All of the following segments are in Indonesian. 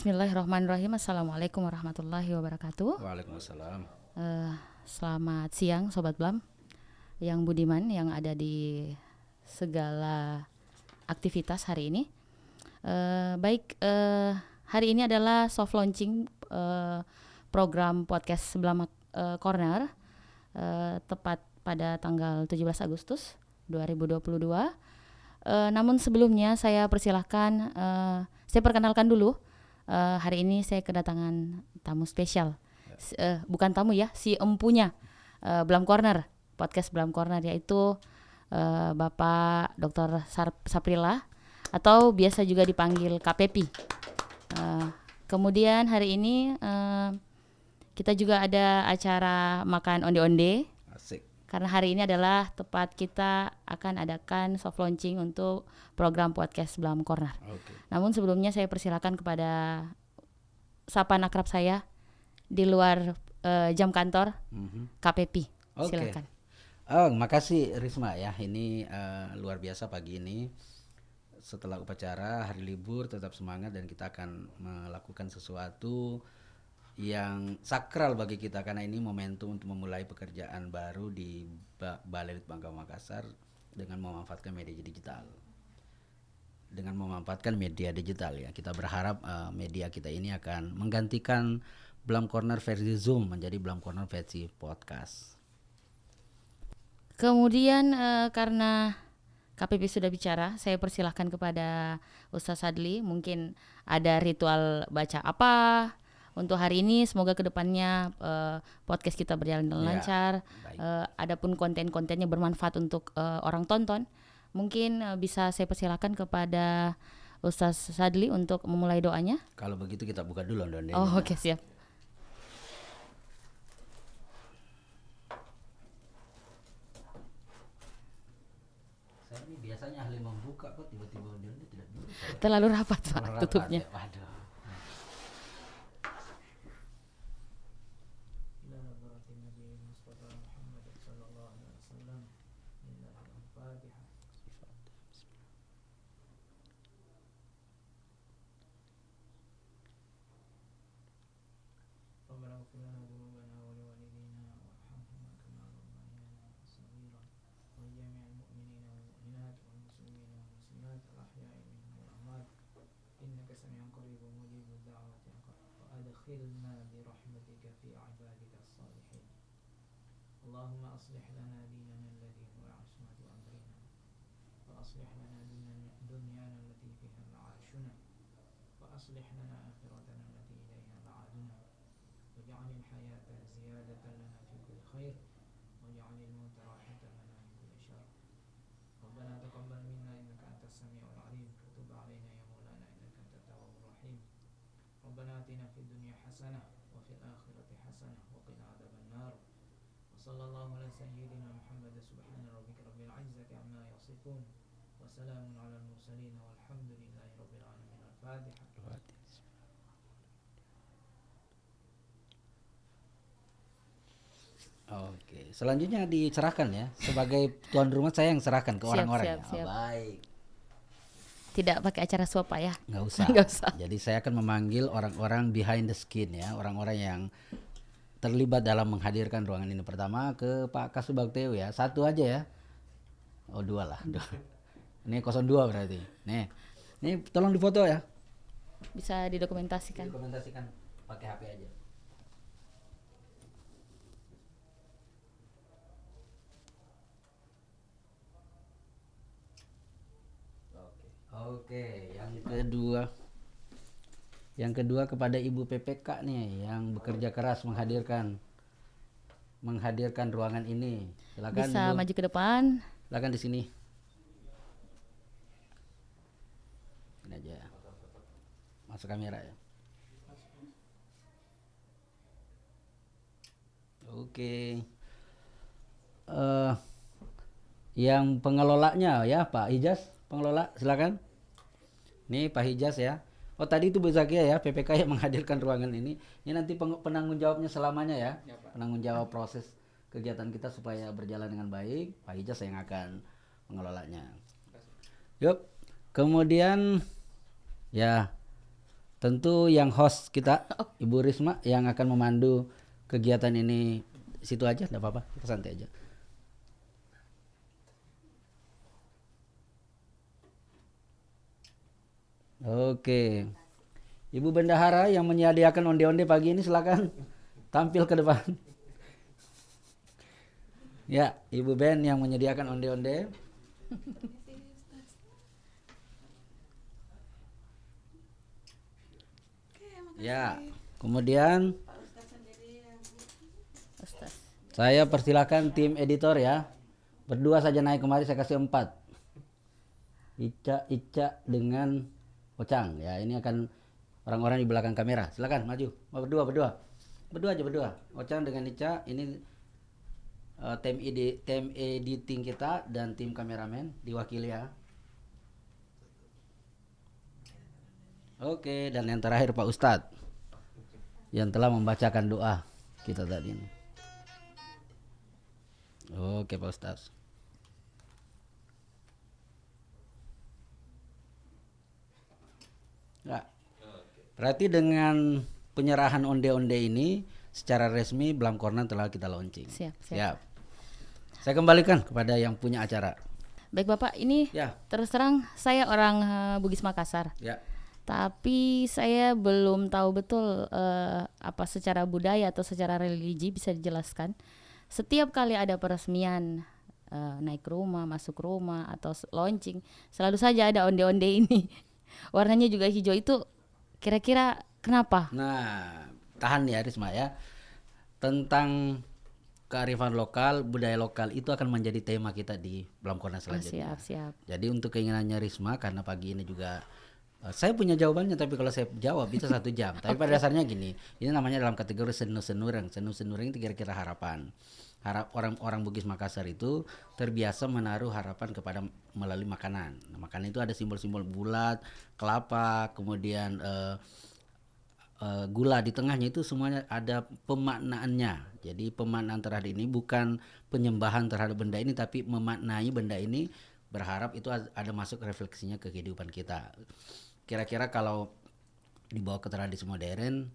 Bismillahirrahmanirrahim. Assalamualaikum warahmatullahi wabarakatuh. Waalaikumsalam. Selamat siang Sobat Blam yang budiman yang ada di segala aktivitas hari ini. Hari ini adalah soft launching program podcast Blam Corner, tepat pada tanggal 17 Agustus 2022. Namun sebelumnya saya persilahkan, saya perkenalkan dulu. Hari ini saya kedatangan tamu spesial, bukan tamu ya, si empunya Blam Corner, podcast Blam Corner, yaitu Bapak Dr. Saprila atau biasa juga dipanggil Kak Pepi. Kemudian hari ini kita juga ada acara makan onde-onde. Asik. Karena hari ini adalah tepat kita akan adakan soft launching untuk program podcast Blam Corner. Okay. Namun sebelumnya saya persilakan kepada sapaan akrab saya di luar jam kantor, Kak Pepi. Silakan. Makasih Risma ya. Ini luar biasa pagi ini. Setelah upacara hari libur tetap semangat dan kita akan melakukan sesuatu yang sakral bagi kita karena ini momentum untuk memulai pekerjaan baru di Balai Litbangka Makassar dengan memanfaatkan media digital. Dengan memanfaatkan media digital ya, kita berharap media kita ini akan menggantikan Blam Corner versi Zoom menjadi Blam Corner versi podcast. Kemudian karena KPP sudah bicara, saya persilahkan kepada Ustaz Sadli. Mungkin ada ritual baca apa untuk hari ini, semoga kedepannya podcast kita berjalan dengan lancar. Adapun konten-kontennya bermanfaat untuk orang tonton, mungkin bisa saya persilakan kepada Ustaz Sadli untuk memulai doanya. Kalau begitu kita buka dulu onde-ondenya. Oh oke, siap. Saya ini biasanya ahli membuka kok tiba-tiba onde-onde tidak bisa. Terlalu rapat Pak tutupnya. Ya, waduh. اللهم أصلح لنا ديننا الذي هو عصمة أمرنا وأصلح لنا دنيانا التي فيها معاشنا وأصلح لنا آخرتنا التي إليها معادنا واجعل الحياة زيادة لنا في كل خير واجعل الموت راحة لنا من كل شر ربنا تقبل منا إنك أنت السميع العليم وتب علينا يا مولانا إنك أنت التواب الرحيم ربنا آتنا في الدنيا حسنة وفي الآخرة حسنة وقنا عذاب النار صلى الله على سيدنا محمد سبحان ربك رب العزة عما يصفون وسلام على المرسلين والحمد لله رب العالمين. الفاتحة. Oke, selanjutnya dicerahkan ya. Sebagai tuan rumah saya yang serahkan ke orang-orang. Siap. Baik. Tidak pakai acara suap Pak ya? Nggak usah. Nggak usah. Jadi saya akan memanggil orang-orang behind the scene ya, orang-orang yang terlibat dalam menghadirkan ruangan ini. Pertama ke Pak Kasubakteo ya, satu aja ya. Oh dua lah. Ini 02 berarti. Nih tolong difoto ya. Bisa didokumentasikan. Dokumentasikan pakai HP aja. Oke, yang kedua kepada Ibu PPK nih yang bekerja keras menghadirkan ruangan ini. Silakan Bisa Ibu. maju ke depan. Silakan di sini. Ini aja. Masuk kamera ya. Oke. Yang pengelolanya ya Pak Hijaz, pengelola silakan. Nih Pak Hijaz ya. Oh tadi itu Bu Zakia ya, PPK yang menghadirkan ruangan ini. Ini nanti penanggung jawabnya selamanya ya, penanggung jawab proses kegiatan kita supaya berjalan dengan baik. Pak Hijaz yang akan mengelolanya. Yuk, kemudian ya Tentu yang host kita Ibu Risma yang akan memandu kegiatan ini. Situ aja, enggak apa-apa, kita santai aja. Oke. Ibu Bendahara yang menyediakan onde-onde pagi ini silakan tampil ke depan. Ya, Ibu Ben yang menyediakan onde-onde. Ya, kemudian Ustaz. saya persilakan tim editor ya. Berdua saja naik kemari, saya kasih 4. Ica dengan Ocang ya. Ini akan orang-orang di belakang kamera. Silakan maju. Berdua aja. Ocang dengan Ica ini tim editing kita dan tim kameramen diwakili ya. Oke, dan yang terakhir Pak Ustadz yang telah membacakan doa kita tadi ini. Oke Pak Ustadz. Ya. Berarti dengan penyerahan onde-onde ini secara resmi Blam Corner telah kita launching. Siap. Saya kembalikan kepada yang punya acara. Baik Bapak, ini Ya. terus terang saya orang Bugis Makassar. Ya. Tapi saya belum tahu betul apa secara budaya atau secara religi bisa dijelaskan. Setiap kali ada peresmian naik rumah, masuk rumah atau launching, selalu saja ada onde-onde ini. Warnanya juga hijau, itu kira-kira kenapa? Nah, tahan ya Risma ya. Tentang kearifan lokal, budaya lokal itu akan menjadi tema kita di Blam Corner selanjutnya. Siap. Jadi untuk keinginannya Risma, karena pagi ini juga saya punya jawabannya, tapi kalau saya jawab bisa 1 jam. Tapi pada dasarnya gini, ini namanya dalam kategori senu-senureng. Senu-senureng itu kira-kira harapan. Orang Bugis Makassar itu terbiasa menaruh harapan kepada melalui makanan. Nah, makanan itu ada simbol-simbol bulat, kelapa, kemudian gula di tengahnya, itu semuanya ada pemaknaannya. Jadi pemaknaan terhadap ini bukan penyembahan terhadap benda ini, tapi memaknai benda ini, berharap itu ada masuk refleksinya ke kehidupan kita. Kira-kira kalau dibawa ke tradisi modern,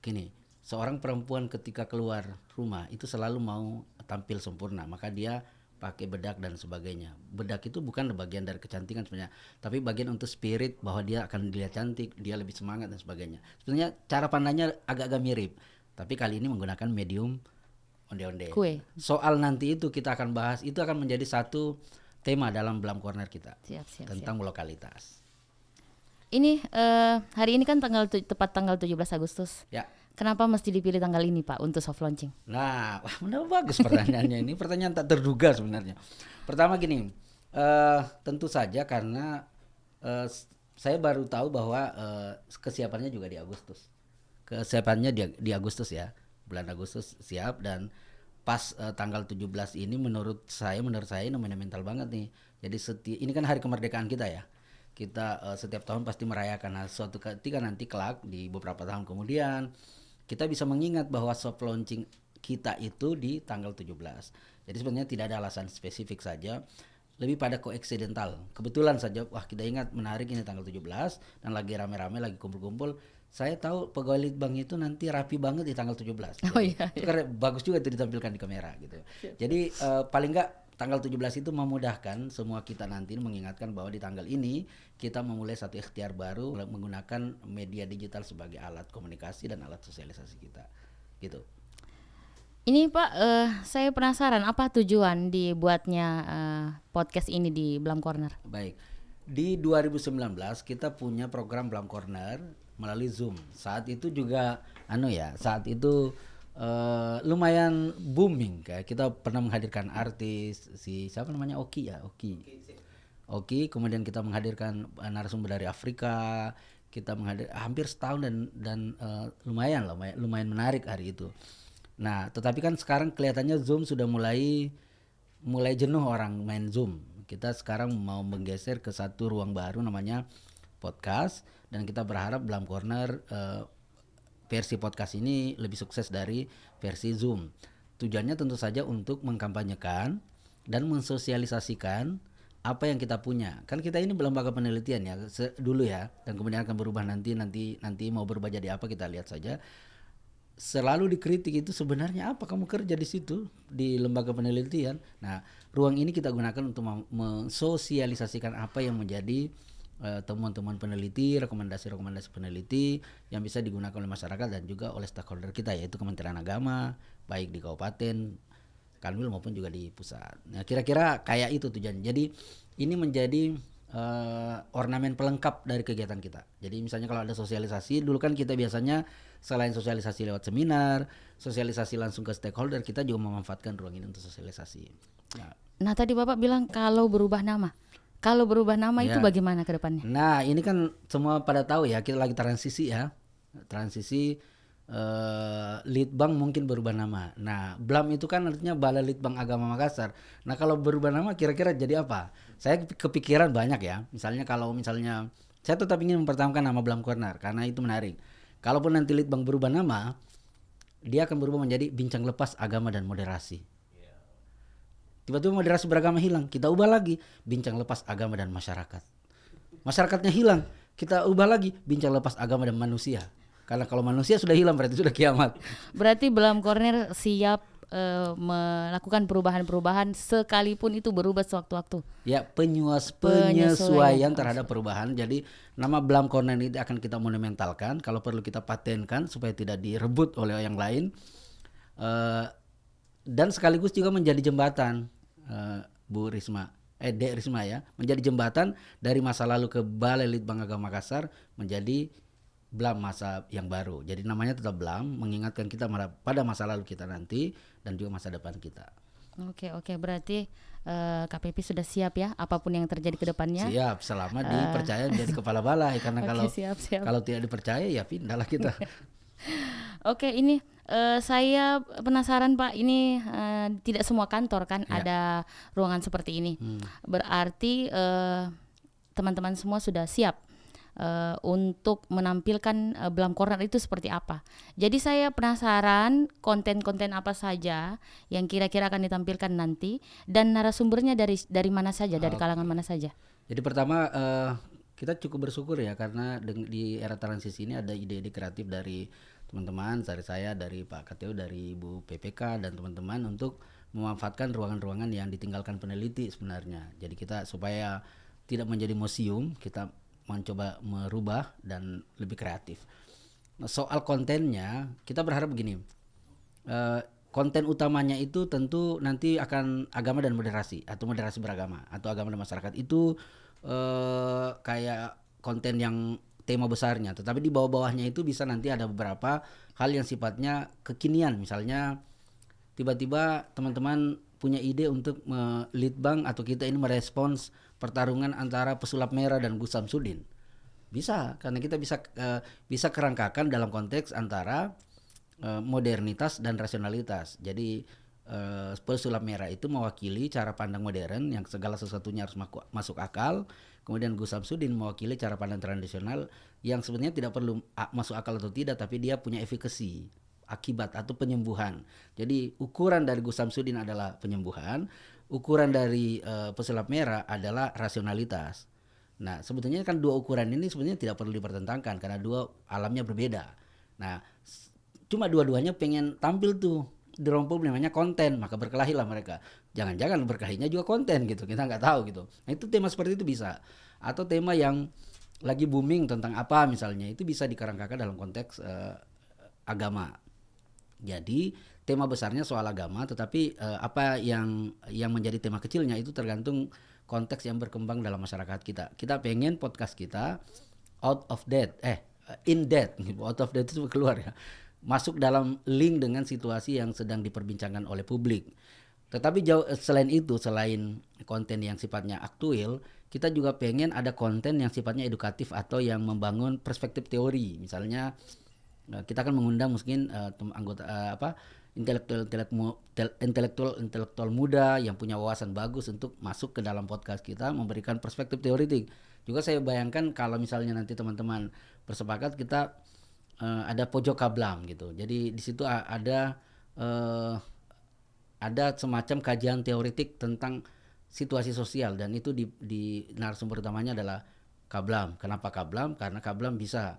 gini, seorang perempuan ketika keluar rumah itu selalu mau tampil sempurna, maka dia pakai bedak dan sebagainya. Bedak itu bukan bagian dari kecantikan sebenarnya, tapi bagian untuk spirit bahwa dia akan dilihat cantik, dia lebih semangat dan sebagainya. Sebenarnya cara pandangnya agak-agak mirip, tapi kali ini menggunakan medium onde-onde. Kue. Soal nanti itu kita akan bahas, itu akan menjadi satu tema dalam Blam Corner kita. Siap. Tentang lokalitas. Ini hari ini kan tepat tanggal 17 Agustus. Ya. Kenapa mesti dipilih tanggal ini Pak untuk soft launching? Nah, benar bagus pertanyaannya ini. Pertanyaan tak terduga sebenarnya. Pertama gini, tentu saja karena saya baru tahu bahwa kesiapannya juga di Agustus. Kesiapannya di Agustus ya, bulan Agustus siap, dan pas tanggal 17 ini menurut saya ini monumental banget nih. Jadi ini kan hari kemerdekaan kita ya. Kita setiap tahun pasti merayakan. Nah, suatu ketika nanti kelak di beberapa tahun kemudian kita bisa mengingat bahwa soft launching kita itu di tanggal 17. Jadi sebenarnya tidak ada alasan spesifik saja, lebih pada koeksidental. Kebetulan saja kita ingat menarik ini tanggal 17 dan lagi rame-rame, lagi kumpul-kumpul. Saya tahu pegawai Litbang itu nanti rapi banget di tanggal 17. Oh iya. Itu karena bagus juga itu ditampilkan di kamera gitu. Jadi paling enggak tanggal 17 itu memudahkan semua kita nanti mengingatkan bahwa di tanggal ini kita memulai satu ikhtiar baru menggunakan media digital sebagai alat komunikasi dan alat sosialisasi kita. Gitu. Ini Pak, saya penasaran apa tujuan dibuatnya podcast ini di Blam Corner? Baik. Di 2019 kita punya program Blam Corner melalui Zoom. Saat itu juga saat itu lumayan booming, kayak kita pernah menghadirkan artis siapa namanya Oki, kemudian kita menghadirkan narasumber dari Afrika, kita hampir setahun dan lumayan menarik hari itu. Nah, tetapi kan sekarang kelihatannya Zoom sudah mulai jenuh orang main Zoom. Kita sekarang mau menggeser ke satu ruang baru namanya podcast, dan kita berharap Blam Corner versi podcast ini lebih sukses dari versi Zoom. Tujuannya tentu saja untuk mengkampanyekan dan mensosialisasikan apa yang kita punya. Kan kita ini lembaga penelitian ya dulu ya, dan kemudian akan berubah nanti mau berubah jadi apa kita lihat saja. Selalu dikritik itu sebenarnya apa kamu kerja di situ di lembaga penelitian. Nah, ruang ini kita gunakan untuk mensosialisasikan apa yang menjadi temuan-temuan peneliti, rekomendasi-rekomendasi peneliti yang bisa digunakan oleh masyarakat dan juga oleh stakeholder kita, yaitu Kementerian Agama, baik di kabupaten, Kanwil maupun juga di pusat. Nah, kira-kira kayak itu tujuan. Jadi ini menjadi ornamen pelengkap dari kegiatan kita. Jadi misalnya kalau ada sosialisasi, dulu kan kita biasanya selain sosialisasi lewat seminar, sosialisasi langsung ke stakeholder, kita juga memanfaatkan ruang ini untuk sosialisasi. Nah tadi Bapak bilang kalau berubah nama. Kalau berubah nama itu bagaimana ke depannya? Nah ini kan semua pada tahu ya, kita lagi transisi ya. Transisi Litbang mungkin berubah nama. Nah BLAM itu kan artinya Balai Litbang Agama Makassar. Nah kalau berubah nama kira-kira jadi apa? Saya kepikiran banyak ya. Misalnya saya tetap ingin mempertahankan nama BLAM Corner karena itu menarik. Kalaupun nanti Litbang berubah nama, dia akan berubah menjadi Bincang Lepas Agama dan Moderasi. Tiba-tiba moderasi beragama hilang, kita ubah lagi Bincang Lepas Agama dan Masyarakat. Masyarakatnya hilang, kita ubah lagi Bincang Lepas Agama dan Manusia. Karena kalau manusia sudah hilang berarti sudah kiamat. Berarti BLAM Corner siap melakukan perubahan-perubahan sekalipun itu berubah sewaktu-waktu. Ya, penyesuaian terhadap perubahan. Jadi nama BLAM Corner ini akan kita monumentalkan, kalau perlu kita patenkan supaya tidak direbut oleh yang lain. Dan sekaligus juga menjadi jembatan, Bu Risma, Dek Risma ya, menjadi jembatan dari masa lalu ke Balai Litbang Agama Makassar menjadi BLAM masa yang baru. Jadi namanya tetap BLAM, mengingatkan kita pada masa lalu kita nanti dan juga masa depan kita. Oke, berarti KPP sudah siap ya apapun yang terjadi ke depannya. Siap, selama dipercaya menjadi kepala balai, karena siap. kalau tidak dipercaya ya pindahlah kita. Oke, ini saya penasaran Pak, ini tidak semua kantor kan ada ruangan seperti ini. Berarti teman-teman semua sudah siap untuk menampilkan BLAM Corner itu seperti apa. Jadi saya penasaran konten-konten apa saja yang kira-kira akan ditampilkan nanti dan narasumbernya dari mana saja, dari kalangan mana saja. Jadi pertama kita cukup bersyukur ya karena di era transisi ini ada ide-ide kreatif dari teman-teman, dari saya, dari Pak KTU, dari Ibu PPK dan teman-teman untuk memanfaatkan ruangan-ruangan yang ditinggalkan peneliti sebenarnya. Jadi kita supaya tidak menjadi museum, kita mencoba merubah dan lebih kreatif. Nah, soal kontennya kita berharap begini, konten utamanya itu tentu nanti akan agama dan moderasi atau moderasi beragama atau agama dan masyarakat itu kayak konten yang tema besarnya, tetapi di bawah-bawahnya itu bisa nanti ada beberapa hal yang sifatnya kekinian. Misalnya tiba-tiba teman-teman punya ide untuk Litbang atau kita ini merespons pertarungan antara Pesulap Merah dan Gus Samsudin. Bisa, karena kita bisa kerangkakan dalam konteks antara modernitas dan rasionalitas. Jadi Pesulap Merah itu mewakili cara pandang modern yang segala sesuatunya harus masuk akal. Kemudian Gus Samsudin mewakili cara pandang tradisional yang sebenarnya tidak perlu masuk akal atau tidak, tapi dia punya efikasi, akibat atau penyembuhan. Jadi ukuran dari Gus Samsudin adalah penyembuhan, ukuran dari Pesulap Merah adalah rasionalitas. Nah sebetulnya kan dua ukuran ini sebenarnya tidak perlu dipertentangkan karena dua alamnya berbeda. Nah cuma dua-duanya pengen tampil tuh di ruang publik, namanya konten, maka berkelahilah mereka. Jangan-jangan berkelahinya juga konten gitu, kita nggak tahu gitu. Nah itu tema seperti itu bisa, atau tema yang lagi booming tentang apa misalnya, itu bisa dikerangkakan dalam konteks agama. Jadi tema besarnya soal agama, tetapi apa yang menjadi tema kecilnya itu tergantung konteks yang berkembang dalam masyarakat kita. Kita pengen podcast kita in depth, out of date itu keluar ya, masuk dalam link dengan situasi yang sedang diperbincangkan oleh publik. Tetapi selain itu, selain konten yang sifatnya aktual, kita juga pengen ada konten yang sifatnya edukatif atau yang membangun perspektif teori. Misalnya kita akan mengundang mungkin anggota intelektual muda yang punya wawasan bagus untuk masuk ke dalam podcast kita, memberikan perspektif teoritik. Juga saya bayangkan kalau misalnya nanti teman-teman bersepakat, kita ada pojok kablam gitu. Jadi di situ ada semacam kajian teoritik tentang situasi sosial, dan itu di narasumber utamanya adalah Kablam. Kenapa Kablam? Karena Kablam bisa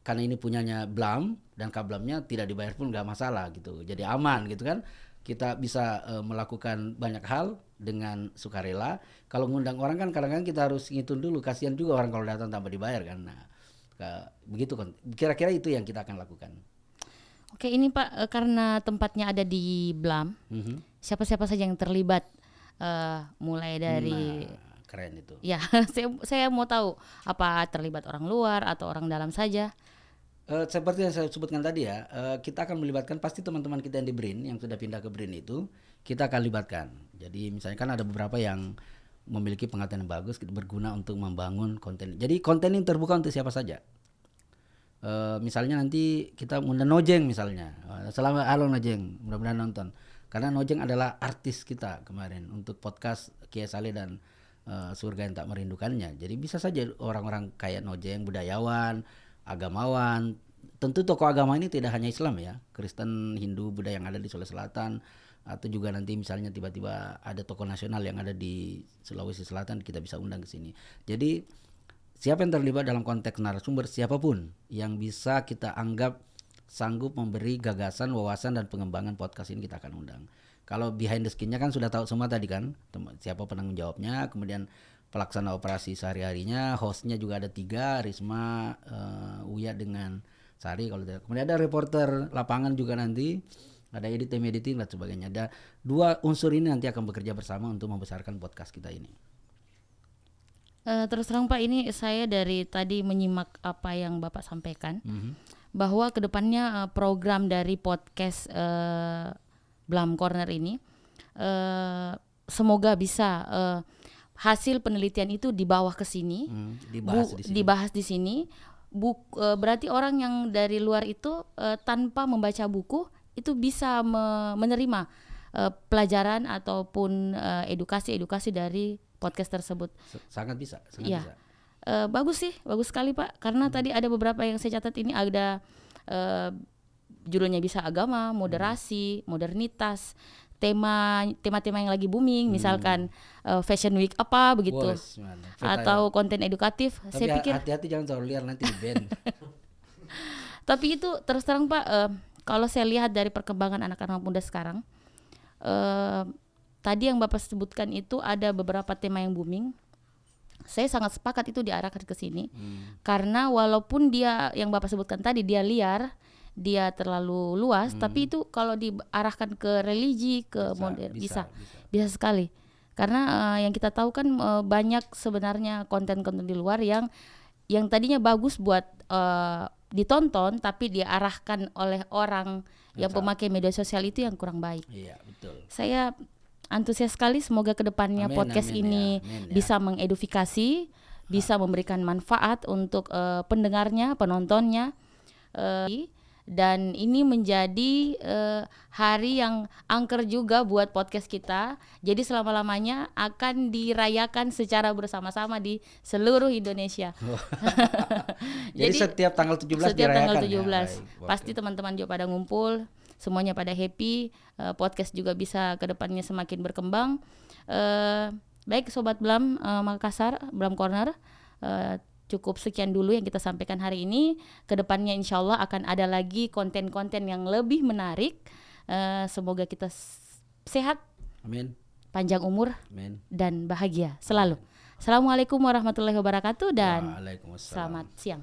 karena ini punyanya Blam, dan Kablamnya tidak dibayar pun nggak masalah gitu, jadi aman gitu kan. Kita bisa melakukan banyak hal dengan sukarela. Kalau ngundang orang kan kadang-kadang kita harus ngitung dulu, kasihan juga orang kalau datang tanpa dibayar kan. Nah, begitu kan. Kira-kira itu yang kita akan lakukan. Oke, ini Pak, karena tempatnya ada di Blam, siapa-siapa saja yang terlibat, mulai dari keren itu. Ya, saya mau tahu apa terlibat orang luar atau orang dalam saja. Seperti yang saya sebutkan tadi ya, kita akan melibatkan pasti teman-teman kita yang di BRIN, yang sudah pindah ke BRIN itu, kita akan libatkan. Jadi misalnya kan ada beberapa yang memiliki pengetahuan yang bagus, berguna untuk membangun konten. Jadi konten ini terbuka untuk siapa saja. Misalnya nanti kita undang Nojeng misalnya, selamat halo Nojeng, mudah-mudahan nonton. Karena Nojeng adalah artis kita kemarin untuk podcast Kiai Saleh dan Surga yang Tak Merindukannya. Jadi bisa saja orang-orang kayak Nojeng, budayawan, agamawan. Tentu tokoh agama ini tidak hanya Islam ya, Kristen, Hindu, Buddha yang ada di Sulawesi Selatan, atau juga nanti misalnya tiba-tiba ada tokoh nasional yang ada di Sulawesi Selatan, kita bisa undang ke sini. Jadi siapa yang terlibat dalam konteks narasumber, siapapun yang bisa kita anggap sanggup memberi gagasan, wawasan, dan pengembangan podcast ini kita akan undang. Kalau behind the scene-nya kan sudah tahu semua tadi kan, siapa penanggung jawabnya, kemudian pelaksana operasi sehari-harinya, hostnya juga ada 3, Risma, Uya dengan Sari kalau tidak. Kemudian ada reporter lapangan juga nanti, ada editing dan sebagainya. Ada 2 unsur ini nanti akan bekerja bersama untuk membesarkan podcast kita ini. Terus terang Pak, ini saya dari tadi menyimak apa yang Bapak sampaikan, bahwa kedepannya program dari podcast Blam Corner ini semoga bisa hasil penelitian itu dibawa ke sini, dibahas di sini. Berarti orang yang dari luar itu tanpa membaca buku itu bisa menerima pelajaran ataupun edukasi dari podcast tersebut. Sangat bisa. Bagus sekali Pak. Karena tadi ada beberapa yang saya catat ini ada judulnya bisa agama, moderasi, modernitas, tema-tema yang lagi booming, misalkan Fashion Week apa begitu, atau konten edukatif. Tapi saya pikir hati-hati jangan terlalu liar, nanti di ban. Tapi itu terus terang Pak, kalau saya lihat dari perkembangan anak-anak muda sekarang, tadi yang Bapak sebutkan itu ada beberapa tema yang booming. Saya sangat sepakat itu diarahkan ke sini, karena walaupun dia yang Bapak sebutkan tadi dia liar, dia terlalu luas, tapi itu kalau diarahkan ke religi, ke modern bisa sekali. Karena yang kita tahu kan banyak sebenarnya konten-konten di luar yang tadinya bagus buat ditonton, tapi diarahkan oleh orang yang pemakai media sosial itu yang kurang baik. Iya, betul. Saya antusias sekali, semoga kedepannya podcast ini bisa mengedukasi, bisa memberikan manfaat untuk pendengarnya, penontonnya. Dan ini menjadi hari yang angker juga buat podcast kita. Jadi selama-lamanya akan dirayakan secara bersama-sama di seluruh Indonesia. Jadi setiap tanggal 17 setiap tanggal 17 ya? Pasti teman-teman juga pada ngumpul, semuanya pada happy. Podcast juga bisa kedepannya semakin berkembang. Baik Sobat Blam Makassar, Blam Corner, cukup sekian dulu yang kita sampaikan hari ini. Kedepannya insya Allah akan ada lagi konten-konten yang lebih menarik. Semoga kita sehat, amin, panjang umur, amin, dan bahagia selalu. Assalamualaikum warahmatullahi wabarakatuh dan Waalaikumsalam. selamat siang.